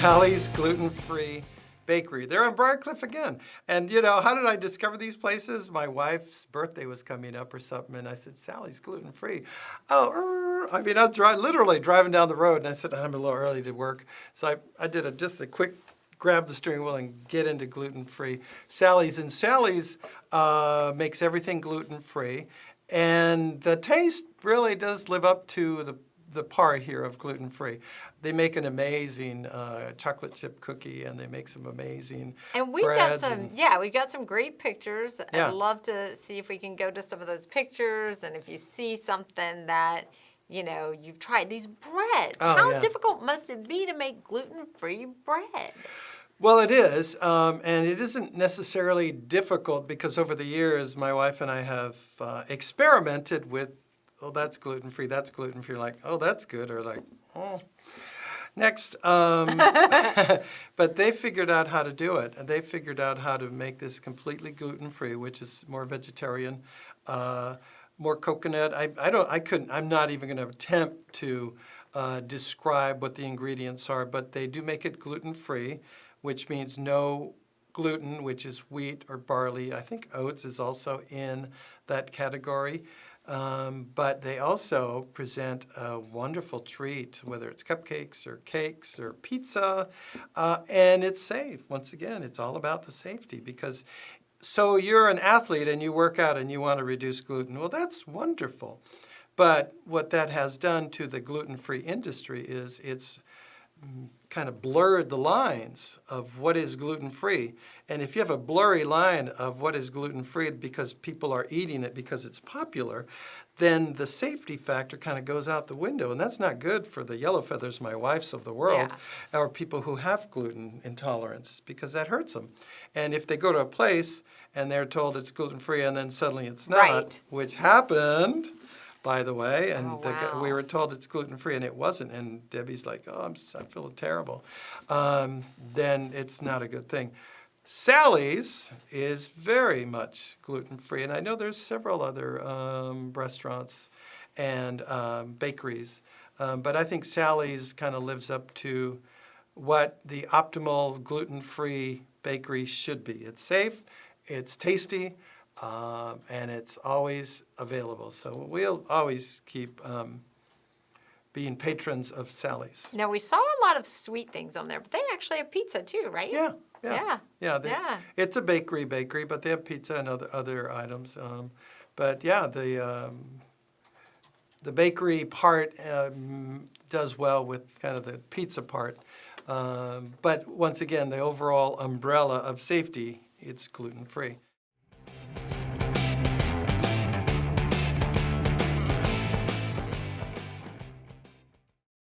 Sally's Gluten-Free Bakery. They're on Briarcliff again. And, how did I discover these places? My wife's birthday was coming up or something, and I said, Sally's Gluten-Free. I was literally driving down the road, and I said, I'm a little early to work. So I did just a quick grab the steering wheel and get into gluten-free Sally's. And Sally's makes everything gluten-free. And the taste really does live up to the par here of gluten-free. They make an amazing chocolate chip cookie, and they make some amazing and we've breads we've got some great pictures. Yeah. I'd love to see if we can go to some of those pictures, and if you see something that you've tried these breads. How difficult must it be to make gluten-free bread? Well, it is, and it isn't necessarily difficult because over the years, my wife and I have experimented with, oh, that's gluten-free, like, oh, that's good, or like, oh, next. But they figured out how to do it, and they figured out how to make this completely gluten-free, which is more vegetarian, more coconut. I'm not even going to attempt to describe what the ingredients are, but they do make it gluten-free, which means no gluten, which is wheat or barley. I think oats is also in that category. But they also present a wonderful treat, whether it's cupcakes or cakes or pizza, and it's safe. Once again, it's all about the safety so you're an athlete and you work out and you want to reduce gluten. Well, that's wonderful. But what that has done to the gluten-free industry is it's kind of blurred the lines of what is gluten-free. And if you have a blurry line of what is gluten-free because people are eating it because it's popular, then the safety factor kind of goes out the window. And that's not good for the yellow feathers, my wife's of the world, or people who have gluten intolerance, because that hurts them. And if they go to a place and they're told it's gluten-free and then suddenly it's not, which happened, by the way, and we were told it's gluten-free, and it wasn't. And Debbie's like, oh, I'm feeling terrible. Then it's not a good thing. Sally's is very much gluten-free, and I know there's several other restaurants and bakeries, but I think Sally's kind of lives up to what the optimal gluten-free bakery should be. It's safe, it's tasty, and it's always available. So we'll always keep being patrons of Sally's. Now, we saw a lot of sweet things on there, but they actually have pizza too, right? Yeah. It's a bakery, but they have pizza and other items. But yeah, the bakery part does well with kind of the pizza part. But once again, the overall umbrella of safety, it's gluten-free.